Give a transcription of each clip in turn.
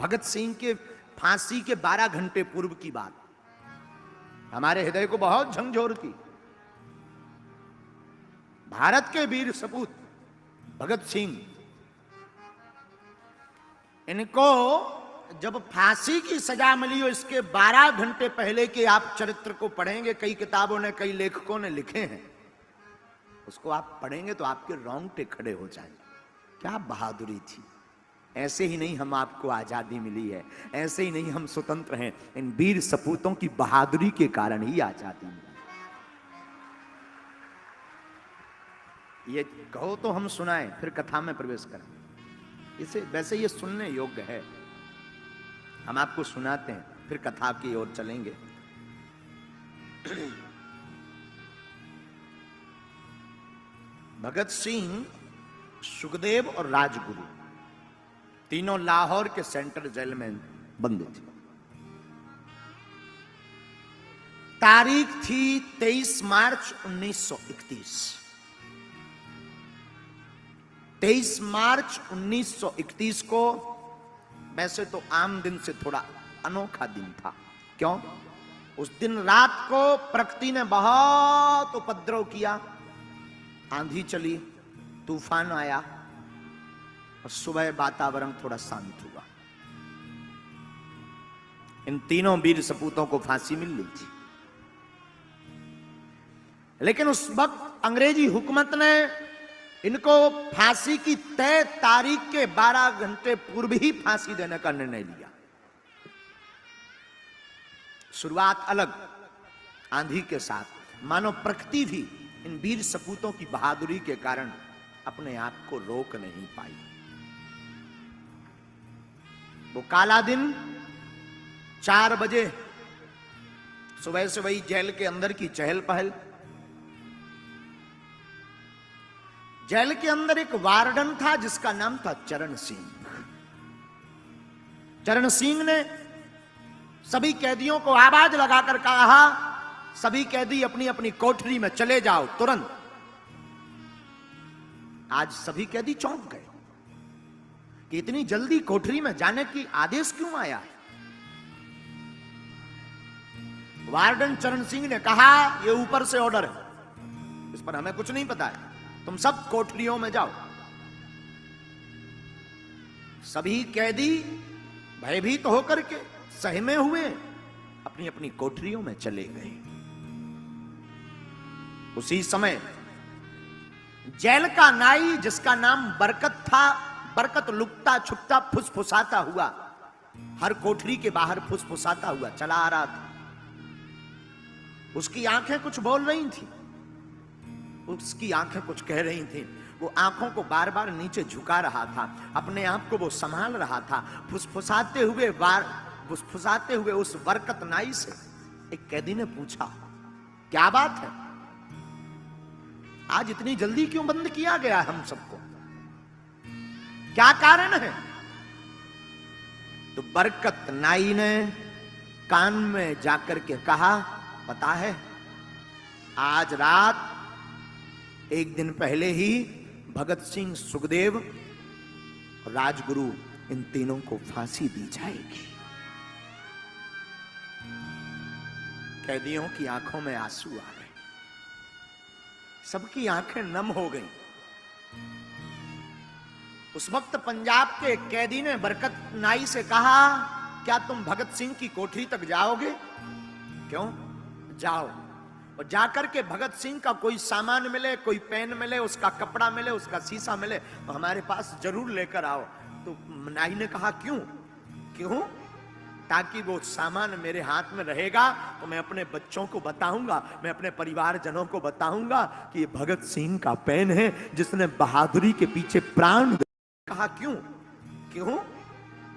भगत सिंह के फांसी के 12 घंटे पूर्व की बात हमारे हृदय को बहुत झंझोरती। भारत के वीर सपूत भगत सिंह, इनको जब फांसी की सजा मिली हो, इसके 12 घंटे पहले के आप चरित्र को पढ़ेंगे, कई किताबों ने, कई लेखकों ने लिखे हैं, उसको आप पढ़ेंगे तो आपके रोंगटे खड़े हो जाएंगे। क्या बहादुरी थी। ऐसे ही नहीं हम आपको आजादी मिली है, ऐसे ही नहीं हम स्वतंत्र हैं, इन वीर सपूतों की बहादुरी के कारण ही आजादी मिली। ये कहो तो हम सुनाएं, फिर कथा में प्रवेश करें। इसे वैसे ये सुनने योग्य है, हम आपको सुनाते हैं, फिर कथा की ओर चलेंगे। भगत सिंह, सुखदेव और राजगुरु तीनों लाहौर के सेंट्रल जेल में बंद थे। तारीख थी 23 मार्च 1931। 23 मार्च 1931 को वैसे तो आम दिन से थोड़ा अनोखा दिन था। क्यों? उस दिन रात को प्रकृति ने बहुत उपद्रव किया, आंधी चली, तूफान आया और सुबह वातावरण थोड़ा शांत हुआ। इन तीनों वीर सपूतों को फांसी मिल ली थी, लेकिन उस वक्त अंग्रेजी हुकूमत ने इनको फांसी की तय तारीख के 12 घंटे पूर्व ही फांसी देने का निर्णय लिया। शुरुआत अलग, आंधी के साथ, मानो प्रकृति भी इन वीर सपूतों की बहादुरी के कारण अपने आप को रोक नहीं पाई। वो काला दिन 4 बजे सुबह से वही जेल के अंदर की चहल पहल। जेल के अंदर एक वार्डन था जिसका नाम था चरण सिंह। चरण सिंह ने सभी कैदियों को आवाज लगाकर कहा, सभी कैदी अपनी अपनी कोठरी में चले जाओ तुरंत। आज सभी कैदी चौंक गए कि इतनी जल्दी कोठरी में जाने की आदेश क्यों आया। वार्डन चरण सिंह ने कहा, यह ऊपर से ऑर्डर है, इस पर हमें कुछ नहीं पता है, तुम सब कोठरियों में जाओ। सभी कैदी भयभीत होकर के सहमे हुए अपनी अपनी कोठरियों में चले गए। उसी समय जेल का नाई, जिसका नाम बरकत था, बरकत लुकता छुपता फुसफुसाता हुआ हर कोठरी के बाहर फुसफुसाता हुआ चला आ रहा था। उसकी आंखें कुछ बोल रही थी, उसकी आंखें कुछ कह रही थी। वो आंखों को बार बार नीचे झुका रहा था, अपने आप को वो संभाल रहा था। फुसफुसाते हुए उस बरकत नाई से एक कैदी ने पूछा, क्या बात है, आज इतनी जल्दी क्यों बंद किया गया हम सबको, क्या कारण है? तो बरकत नाई ने कान में जाकर के कहा, पता है, आज रात एक दिन पहले ही भगत सिंह, सुखदेव, राजगुरु, इन तीनों को फांसी दी जाएगी। कैदियों की आंखों में आंसू आ गए, सबकी आंखें नम हो गईं। उस वक्त पंजाब के एक कैदी ने बरकत नाई से कहा, क्या तुम भगत सिंह की कोठरी तक जाओगे? क्यों? जाओ, और जाकर के भगत सिंह का कोई सामान मिले, कोई पेन मिले, उसका कपड़ा मिले, उसका शीशा मिले, तो हमारे पास जरूर लेकर आओ। तो नाई ने कहा, क्यों? क्यों? ताकि वो सामान मेरे हाथ में रहेगा तो मैं अपने बच्चों को बताऊंगा, मैं अपने परिवारजनों को बताऊंगा कि ये भगत सिंह का पेन है जिसने बहादुरी के पीछे प्राण। कहा, क्यों? क्यों?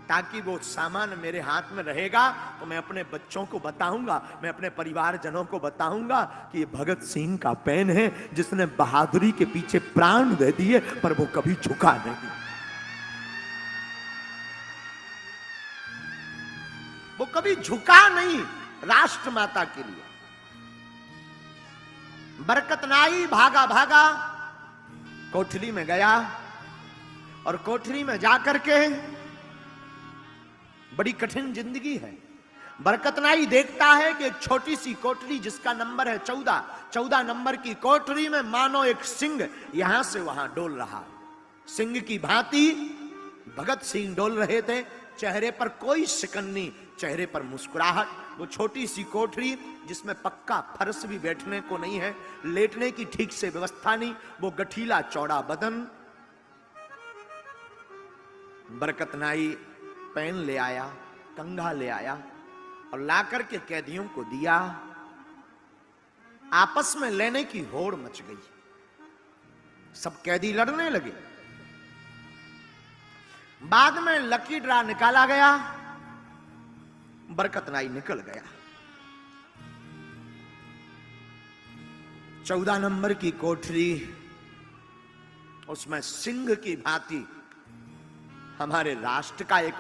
ताकि वो सामान मेरे हाथ में रहेगा तो मैं अपने बच्चों को बताऊंगा, मैं अपने परिवारजनों को बताऊंगा कि ये भगत सिंह का पेन है जिसने बहादुरी के पीछे प्राण दे दिए पर वो कभी झुका नहीं। वो कभी झुका नहीं राष्ट्र माता के लिए। बरकत नाई भागा भागा कोठरी में गया और कोठरी में जाकर के बड़ी कठिन जिंदगी है। बरकतनाई देखता है कि एक छोटी सी कोठरी जिसका नंबर है 14 नंबर की कोठरी में मानो एक सिंह यहां से वहां डोल रहा। सिंह की भांति भगत सिंह डोल रहे थे, चेहरे पर कोई सिकन्नी, चेहरे पर मुस्कुराहट। वो छोटी सी कोठरी जिसमें पक्का फर्श भी बैठने को नहीं है, लेटने की ठीक से व्यवस्था नहीं, वो गठीला चौड़ा बदन। बरकतनाई पेन ले आया, कंघा ले आया और लाकर के कैदियों को दिया। आपस में लेने की होड़ मच गई, सब कैदी लड़ने लगे। बाद में लकी ड्रा निकाला गया, बरकतनाई निकल गया। 14 नंबर की कोठरी, उसमें सिंह की भांति हमारे राष्ट्र का एक